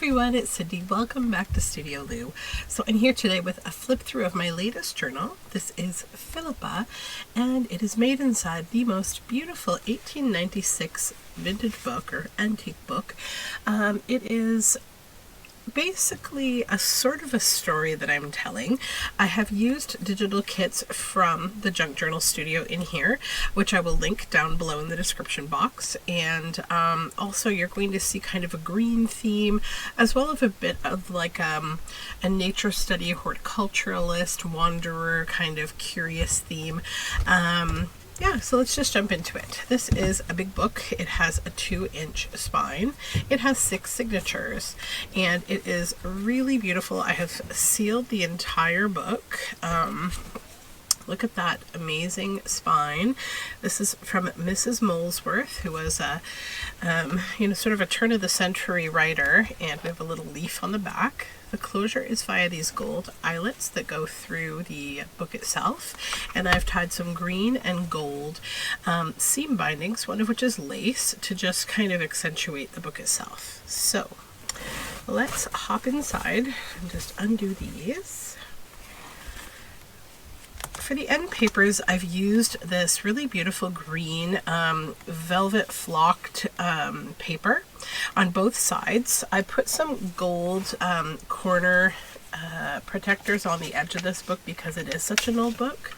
everyone, it's Cindy. Welcome back to Studioloo. So I'm here today with a flip through of my latest journal. This is Philippa, and it is made inside the most beautiful 1896 vintage book or antique book. It is basically a sort of a story that I'm telling. I have used digital kits from the Junk Journal Studio in here, which I will link down below in the description box. And also you're going to see kind of a green theme, as well as a bit of like a nature study, horticulturalist, wanderer kind of curious theme. Yeah, so let's just jump into it. This is a big book. It has a 2-inch spine. It has 6 signatures, and it is really beautiful. I have sealed the entire book. Look at that amazing spine. This is from Mrs. Molesworth, who was a, sort of a turn-of-the-century writer, and we have a little leaf on the back. The closure is via these gold eyelets that go through the book itself, and I've tied some green and gold seam bindings, one of which is lace, to just kind of accentuate the book itself. So let's hop inside and just undo these. For the end papers, I've used this really beautiful green velvet flocked paper on both sides. I put some gold corner protectors on the edge of this book because it is such an old book.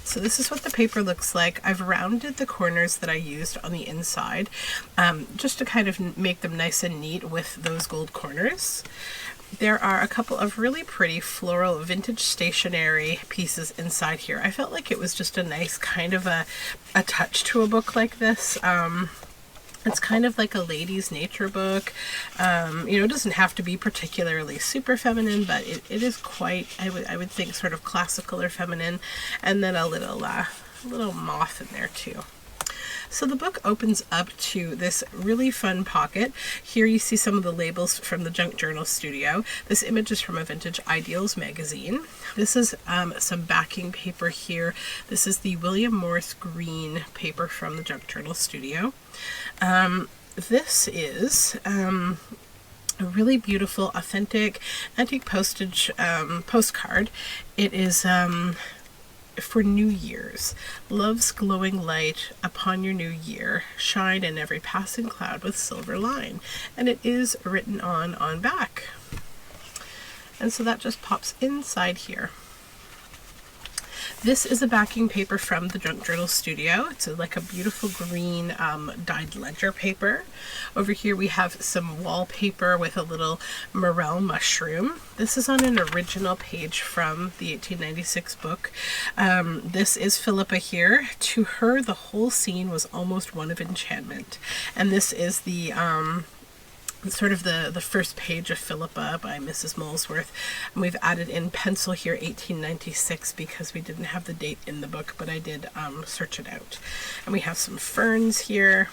So this is what the paper looks like. I've rounded the corners that I used on the inside just to kind of make them nice and neat with those gold corners. There are a couple of really pretty floral vintage stationery pieces inside here. I felt like it was just a nice kind of a touch to a book like this. It's kind of like a lady's nature book. It doesn't have to be particularly super feminine, but it is quite, I would think, sort of classical or feminine. And then a little moth in there too. So the book opens up to this really fun pocket. Here you see some of the labels from the Junk Journal Studio. This image is from a Vintage Ideals magazine. This is some backing paper here. This is the William Morris Green paper from the Junk Journal Studio. This is a really beautiful, authentic, antique postage postcard. It is for New Year's. Love's glowing light upon your new year, shine in every passing cloud with silver line. And it is written on back. And so that just pops inside here. This is a backing paper from the Junk Journal Studio. It's like a beautiful green dyed ledger paper. Over here we have some wallpaper with a little morel mushroom. This is on an original page from the 1896 book. This is Philippa here. To her, the whole scene was almost one of enchantment. And this is the sort of the first page of Philippa by Mrs. Molesworth. And we've added in pencil here 1896 because we didn't have the date in the book, but I did search it out. And we have some ferns here.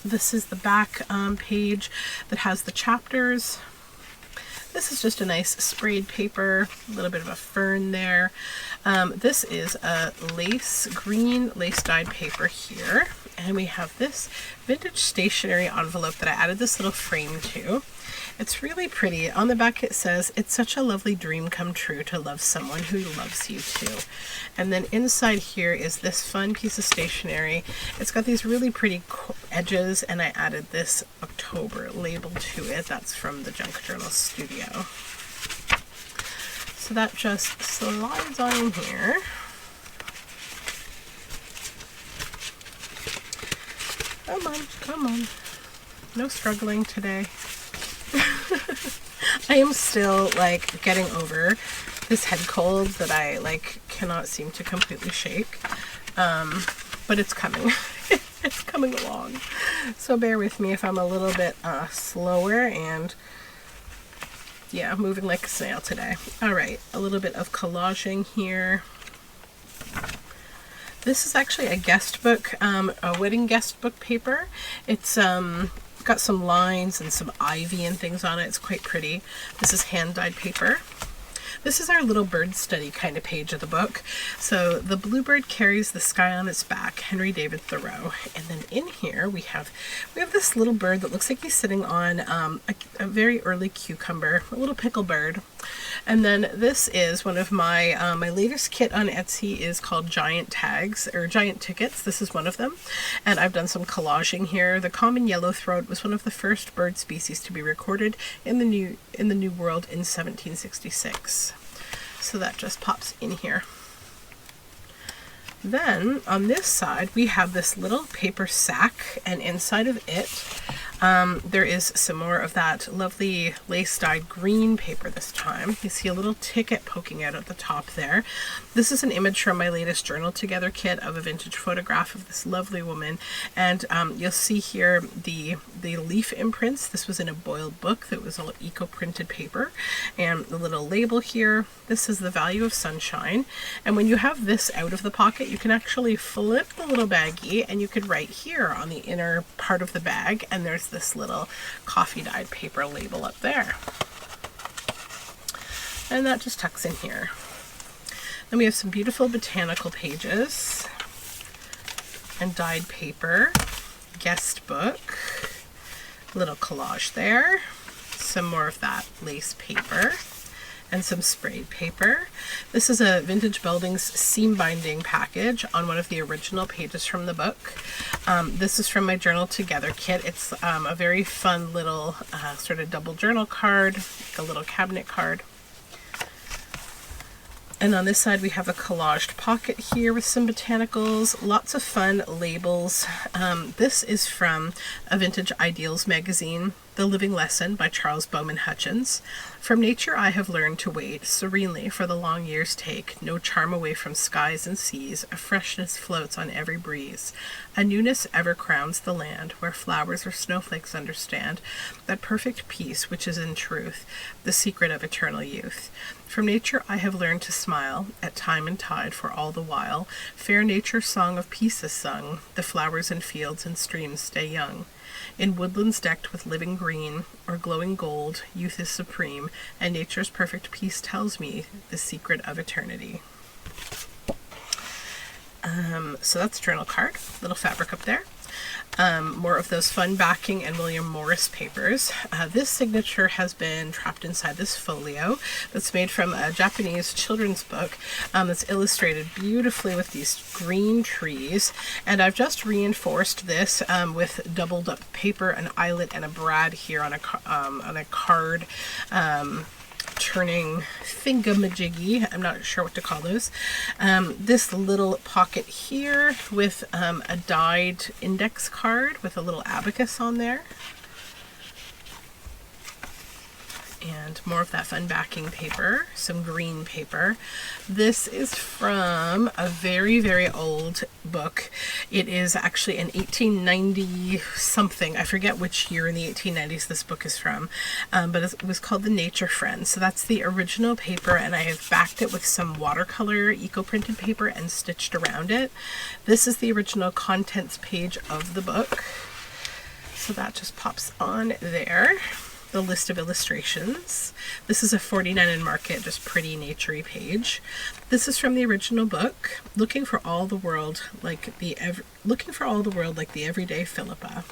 This is the back page that has the chapters. This is just a nice sprayed paper, a little bit of a fern there. This is a green lace dyed paper here. And we have this vintage stationery envelope that I added this little frame to. It's really pretty. On the back it says, "It's such a lovely dream come true to love someone who loves you too." And then inside here is this fun piece of stationery. It's got these really pretty edges, and I added this October label to it. That's from the Junk Journal Studio. So that just slides on in here. Come on. No struggling today. I am still like getting over this head cold that I cannot seem to completely shake. But it's coming. It's coming along. So bear with me if I'm a little bit slower and yeah, moving like a snail today. All right, a little bit of collaging here. This is actually a guest book, a wedding guest book paper. It's got some lines and some ivy and things on it. It's quite pretty. This is hand-dyed paper. This is our little bird study kind of page of the book. So the bluebird carries the sky on its back, Henry David Thoreau. And then in here we have this little bird that looks like he's sitting on a very early cucumber, a little pickle bird. And then this is one of my my latest kit on Etsy is called Giant Tags or Giant Tickets. This is one of them, and I've done some collaging here. The common yellow throat was one of the first bird species to be recorded in the New World in 1766. So that just pops in here. Then on this side we have this little paper sack, and inside of it there is some more of that lovely lace-dyed green paper this time. You see a little ticket poking out at the top there. This is an image from my latest Journal Together kit of a vintage photograph of this lovely woman, and you'll see here the leaf imprints. This was in a boiled book that was all eco-printed paper, and the little label here. This is the value of sunshine, and when you have this out of the pocket, you can actually flip the little baggie, and you could write here on the inner part of the bag, and there's this little coffee dyed paper label up there, and that just tucks in here. Then we have some beautiful botanical pages and dyed paper, guest book, little collage there, some more of that lace paper, and some sprayed paper. This is a Vintage Buildings seam binding package on one of the original pages from the book. This is from my Journal Together kit. It's a very fun little sort of double journal card, like a little cabinet card. And on this side we have a collaged pocket here with some botanicals, lots of fun labels. This is from a Vintage Ideals magazine, The Living Lesson by Charles Bowman Hutchins. From nature I have learned to wait serenely for the long years take, no charm away from skies and seas, a freshness floats on every breeze. A newness ever crowns the land, where flowers or snowflakes understand that perfect peace which is in truth the secret of eternal youth. From nature I have learned to smile, at time and tide for all the while, fair nature's song of peace is sung, the flowers and fields and streams stay young. In woodlands decked with living green, or glowing gold, youth is supreme, and nature's perfect peace tells me the secret of eternity. So that's a journal card, little fabric up there. More of those fun backing and William Morris papers. This signature has been trapped inside this folio that's made from a Japanese children's book that's illustrated beautifully with these green trees, and I've just reinforced this with doubled up paper, an eyelet, and a brad here on a card turning thingamajiggy. I'm not sure what to call those. This little pocket here with a dyed index card with a little abacus on there. And more of that fun backing paper, some green paper. This is from a very, very old book. It is actually an 1890 something. I forget which year in the 1890s this book is from, but it was called The Nature Friend. So that's the original paper, and I have backed it with some watercolor eco-printed paper and stitched around it. This is the original contents page of the book. So that just pops on there. The list of illustrations. This is a 49 in Market, just pretty naturey page. This is from the original book, Looking for All the World like the Everyday Philippa.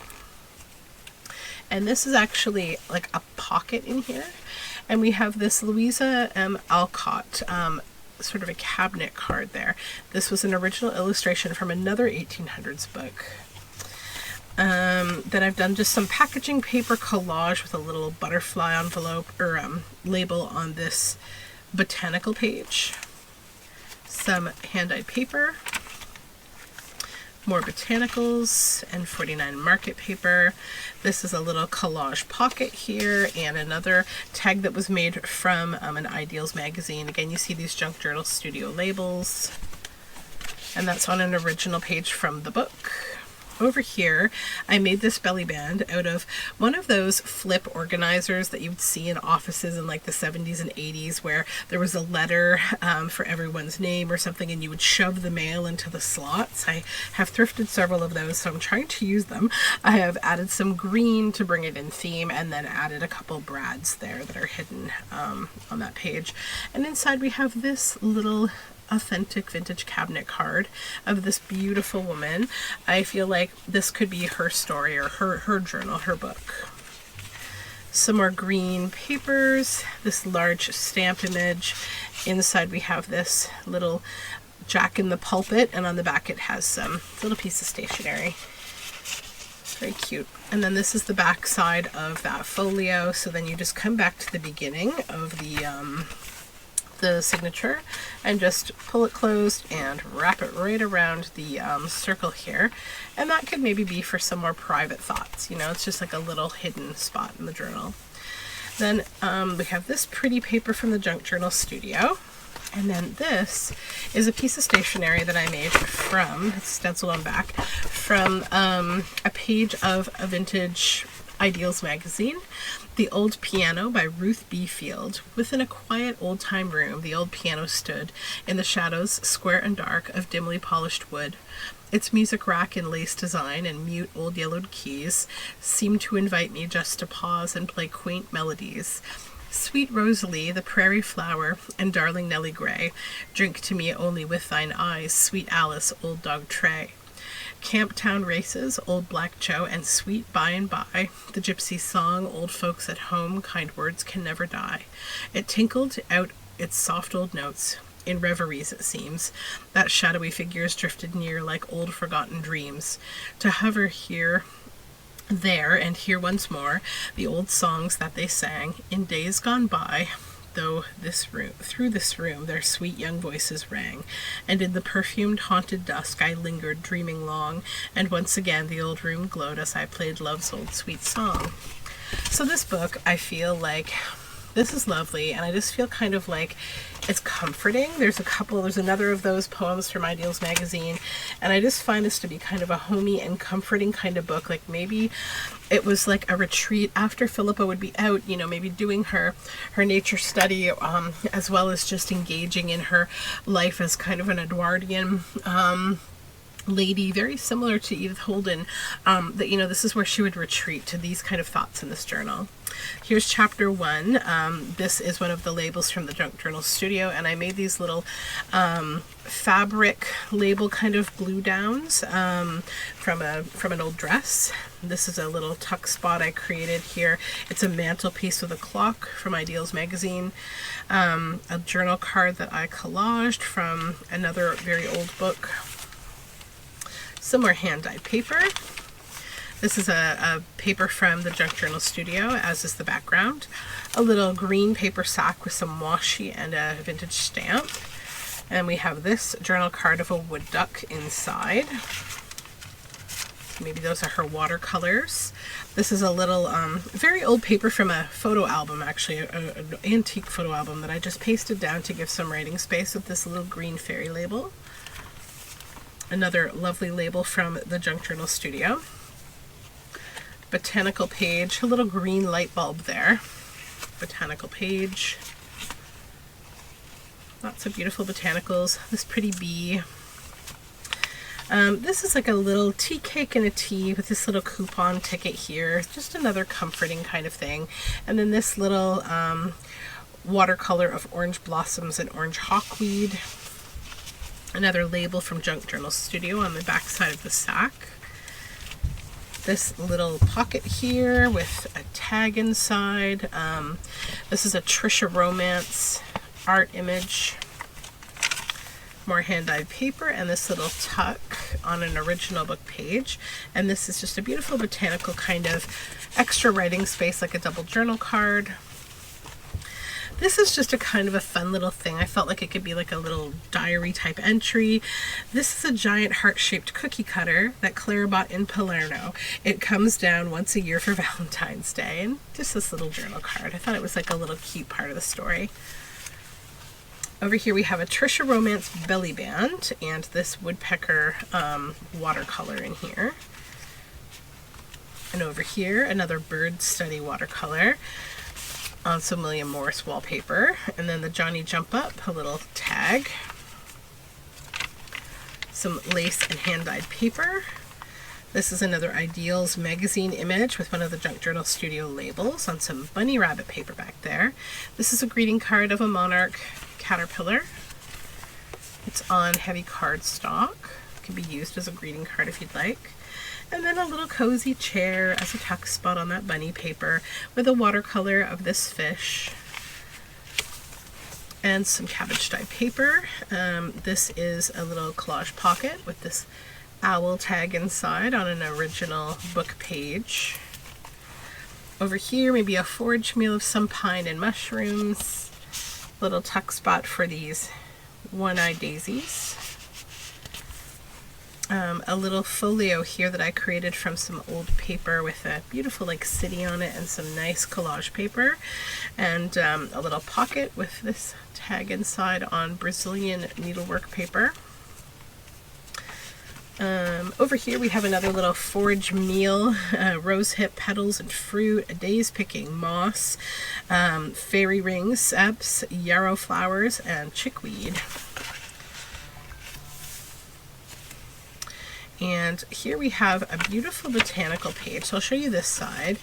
And this is actually like a pocket in here, and we have this Louisa M. Alcott sort of a cabinet card there. This was an original illustration from another 1800s book. Then I've done just some packaging paper collage with a little butterfly envelope or label on this botanical page. Some hand-dyed paper, more botanicals, and 49 Market paper. This is a little collage pocket here, and another tag that was made from an Ideals magazine. Again, you see these Junk Journal Studio labels, and that's on an original page from the book. Over here, I made this belly band out of one of those flip organizers that you would see in offices in like the 70s and 80s, where there was a letter for everyone's name or something, and you would shove the mail into the slots. I have thrifted several of those, so I'm trying to use them. I have added some green to bring it in theme, and then added a couple brads there that are hidden on that page. And inside we have this little authentic vintage cabinet card of this beautiful woman. I feel like this could be her story or her journal, her book. Some more green papers, this large stamp image. Inside we have this little Jack in the Pulpit, and on the back it has some little piece of stationery. Very cute. And then this is the back side of that folio, so then you just come back to the beginning of the signature and just pull it closed and wrap it right around the circle here, and that could maybe be for some more private thoughts. You know, it's just like a little hidden spot in the journal. Then we have this pretty paper from the Junk Journal Studio, and then this is a piece of stationery that I made from, it's stenciled on back, from a page of a vintage Ideals magazine. The Old Piano by Ruth B. Field. Within a quiet old-time room, the old piano stood in the shadows, square and dark, of dimly polished wood. Its music rack in lace design and mute old yellowed keys seemed to invite me just to pause and play quaint melodies. Sweet Rosalie, the prairie flower, and darling Nellie Gray, drink to me only with thine eyes, sweet Alice, old dog Tray. Camptown races, old Black Joe, and sweet by and by, the gypsy song, old folks at home, kind words can never die. It tinkled out its soft old notes, in reveries it seems, that shadowy figures drifted near like old forgotten dreams, to hover here, there, and here once more, the old songs that they sang in days gone by, though through this room their sweet young voices rang, and in the perfumed haunted dusk I lingered dreaming long, and once again the old room glowed as I played love's old sweet song. So this book, I feel like this is lovely, and I just feel kind of like it's comforting. There's another of those poems from Ideals magazine, and I just find this to be kind of a homey and comforting kind of book. Like maybe it was like a retreat after Philippa would be out, you know, maybe doing her nature study, as well as just engaging in her life as kind of an Edwardian lady, very similar to Edith Holden, that, you know, this is where she would retreat to these kind of thoughts in this journal. Here's chapter 1. This is one of the labels from the Junk Journal Studio, and I made these little fabric label kind of glue downs from an old dress. This is a little tuck spot I created here. It's a mantelpiece with a clock from Ideals magazine. A journal card that I collaged from another very old book. Some more hand-dyed paper. This is a paper from the Junk Journal Studio, as is the background. A little green paper sack with some washi and a vintage stamp. And we have this journal card of a wood duck inside. Maybe those are her watercolors. This is a little very old paper from a photo album, actually, an antique photo album that I just pasted down to give some writing space with this little green fairy label. Another lovely label from the Junk Journal Studio. Botanical page, a little green light bulb there. Botanical page. Lots of beautiful botanicals. This pretty bee. This is like a little tea cake and a tea with this little coupon ticket here. Just another comforting kind of thing. And then this little watercolor of orange blossoms and orange hawkweed. Another label from Junk Journal Studio on the back side of the sack. This little pocket here with a tag inside. This is a Trisha Romance art image. More hand-dyed paper, and this little tuck on an original book page. And this is just a beautiful botanical kind of extra writing space, like a double journal card. This is just a kind of a fun little thing. I felt like it could be like a little diary type entry. This is a giant heart-shaped cookie cutter that Claire bought in Palermo. It comes down once a year for Valentine's Day, and just this little journal card. I thought it was like a little cute part of the story. Over here we have a Trisha Romance belly band and this woodpecker watercolor in here. And over here, another bird study watercolor on some William Morris wallpaper. And then the Johnny Jump Up, a little tag. Some lace and hand-dyed paper. This is another Ideals magazine image with one of the Junk Journal Studio labels on some bunny rabbit paper back there. This is a greeting card of a monarch caterpillar. It's on heavy cardstock. It can be used as a greeting card if you'd like. And then a little cozy chair as a tuck spot on that bunny paper with a watercolor of this fish. And some cabbage dye paper. This is a little collage pocket with this owl tag inside on an original book page. Over here, maybe a forage meal of some pine and mushrooms. Little tuck spot for these one-eyed daisies. A little folio here that I created from some old paper with a beautiful like city on it and some nice collage paper. And a little pocket with this tag inside on Brazilian needlework paper. Over here we have another little forage meal, rosehip petals and fruit, a day's picking moss, fairy rings, seps, yarrow flowers, and chickweed. And here we have a beautiful botanical page. So I'll show you this side.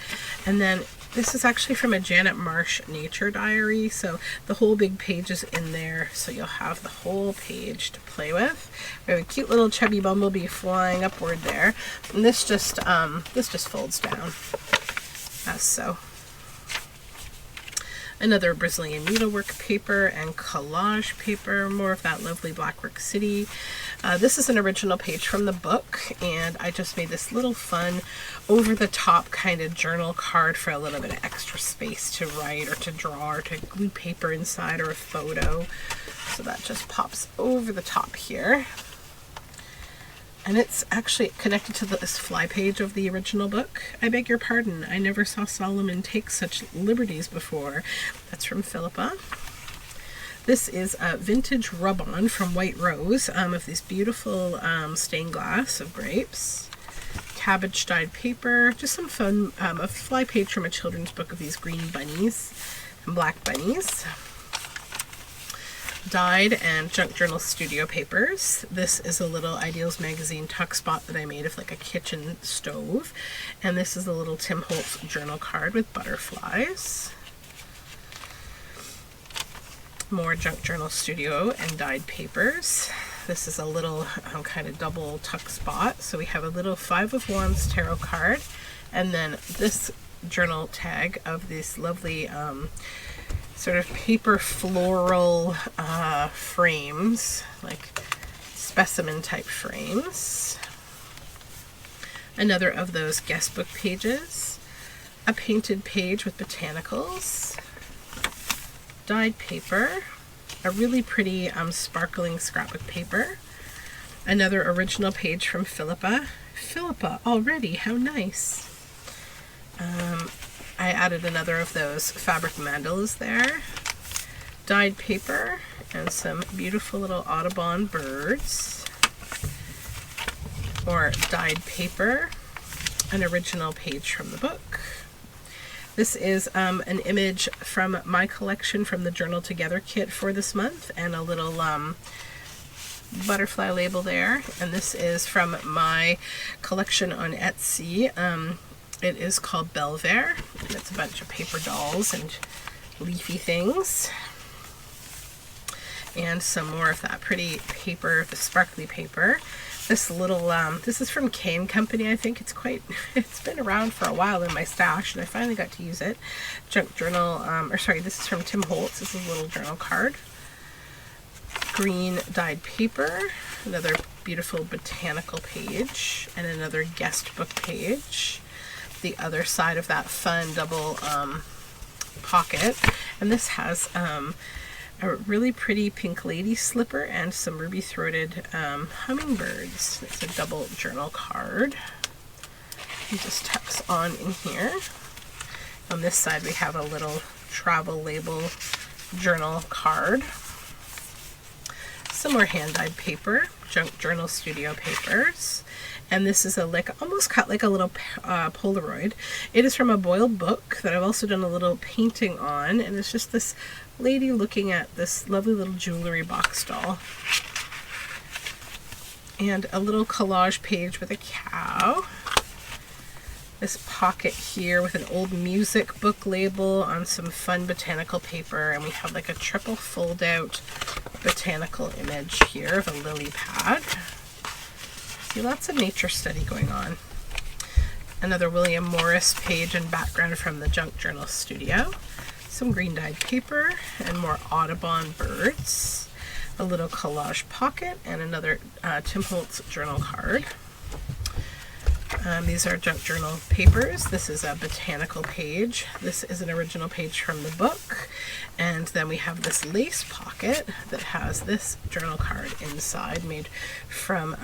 And then this is actually from a Janet Marsh nature diary. So the whole big page is in there. So you'll have the whole page to play with. We have a cute little chubby bumblebee flying upward there. And this just folds down as so. Another Brazilian needlework paper and collage paper, more of that lovely Blackwork City. This is an original page from the book, and I just made this little fun over-the-top kind of journal card for a little bit of extra space to write or to draw or to glue paper inside or a photo. So that just pops over the top here. And it's actually connected to this fly page of the original book. I beg your pardon, I never saw Solomon take such liberties before. That's from Philippa. This is a vintage rub-on from White Rose of these beautiful stained glass of grapes. Cabbage dyed paper, just some fun, a fly page from a children's book of these green bunnies and black bunnies. Dyed and Junk Journal Studio papers. This is a little Ideals magazine tuck spot that I made of like a kitchen stove. And this is a little Tim Holtz journal card with butterflies. More Junk Journal Studio and dyed papers. This is a little kind of double tuck spot. So we have a little Five of Wands tarot card. And then this journal tag of this lovely sort of paper floral frames, like specimen type frames. Another of those guest book pages. A painted page with botanicals. Dyed paper. A really pretty sparkling scrapbook paper. Another original page from Philippa. Philippa already, how nice. I added another of those fabric mandalas there. Dyed paper and some beautiful little Audubon birds. Or dyed paper, an original page from the book. This is an image from my collection from the Journal Together kit for this month, and a little butterfly label there. And this is from my collection on Etsy. It is called Belver, and it's a bunch of paper dolls and leafy things. And some more of that pretty paper, the sparkly paper. This little, this is from Kane Company, I think. It's been around for a while in my stash, and I finally got to use it. Junk Journal, this is from Tim Holtz. This is a little journal card. Green dyed paper, another beautiful botanical page, and another guest book page. The other side of that fun double pocket, and this has a really pretty pink lady slipper and some ruby-throated hummingbirds. It's a double journal card. It just tucks on in here. On this side we have a little travel label journal card. Some more hand-dyed paper, Junk Journal Studio papers, And this is a almost cut like a little Polaroid. It is from a boiled book that I've also done a little painting on, and it's just this lady looking at this lovely little jewelry box doll. And a little collage page with a cow. This pocket here with an old music book label on some fun botanical paper, and we have like a triple fold out botanical image here of a lily pad. See, lots of nature study going on. Another William Morris page and background from the Junk Journal studio. Some green dyed paper and more Audubon birds. A little collage pocket and another Tim Holtz journal card. These are Junk Journal papers. This is a botanical page. This is an original page from the book. And then we have this lace pocket that has this journal card inside, made from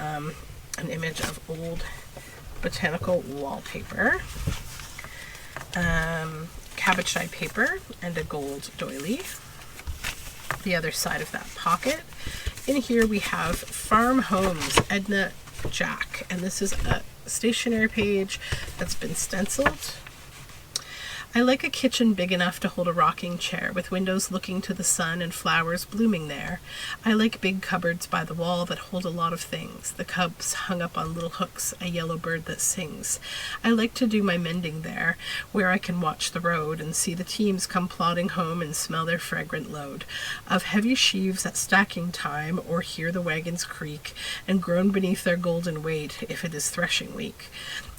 an image of old botanical wallpaper. Cabbage dyed paper and a gold doily. The other side of that pocket. In here we have Farm Homes, Edna Jack, and this is a stationery page that's been stenciled. I like a kitchen big enough to hold a rocking chair with windows looking to the sun and flowers blooming there. I like big cupboards by the wall that hold a lot of things. The cups hung up on little hooks, a yellow bird that sings. I like to do my mending there, where I can watch the road and see the teams come plodding home and smell their fragrant load of heavy sheaves at stacking time, or hear the wagons creak and groan beneath their golden weight if it is threshing week.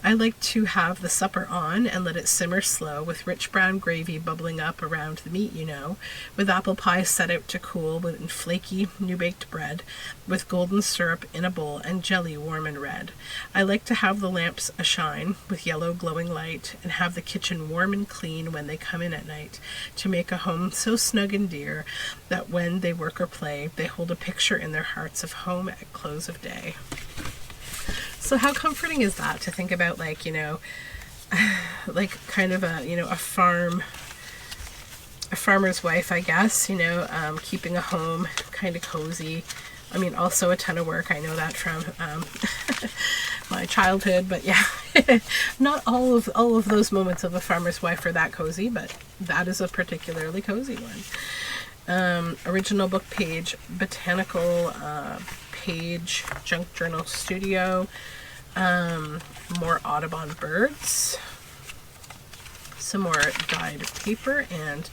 I like to have the supper on and let it simmer slow, with rich brown gravy bubbling up around the meat, you know, with apple pie set out to cool, and flaky, new-baked bread, with golden syrup in a bowl and jelly warm and red. I like to have the lamps ashine with yellow glowing light, and have the kitchen warm and clean when they come in at night, to make a home so snug and dear that when they work or play, they hold a picture in their hearts of home at close of day. So how comforting is that to think about, like, you know, like kind of a, you know, a farmer's wife, I guess, you know, keeping a home kind of cozy. I mean, also a ton of work. I know that from my childhood, but yeah, not all of those moments of a farmer's wife are that cozy, but that is a particularly cozy one. Original book page, botanical page, Junk Journal studio. More Audubon birds, some more dyed paper, and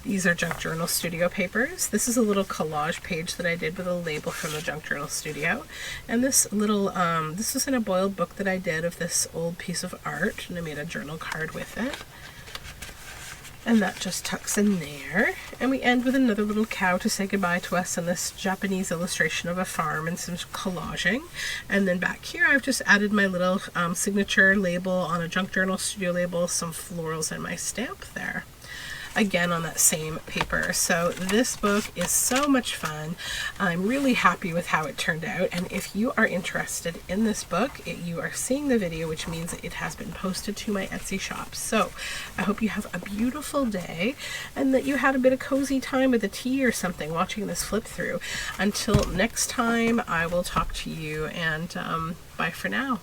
these are Junk Journal studio papers. This is a little collage page that I did with a label from the Junk Journal studio, and this little this was in a boiled book that I did of this old piece of art, and I made a journal card with it. And that just tucks in there. And we end with another little cow to say goodbye to us, and this Japanese illustration of a farm and some collaging. And then back here I've just added my little signature label on a Junk Journal studio label, some florals, and my stamp there. Again on that same paper. So this book is so much fun. I'm really happy with how it turned out, and if you are interested in this book, you are seeing the video, which means it has been posted to my Etsy shop. So I hope you have a beautiful day and that you had a bit of cozy time with a tea or something watching this flip through. Until next time, I will talk to you, and bye for now.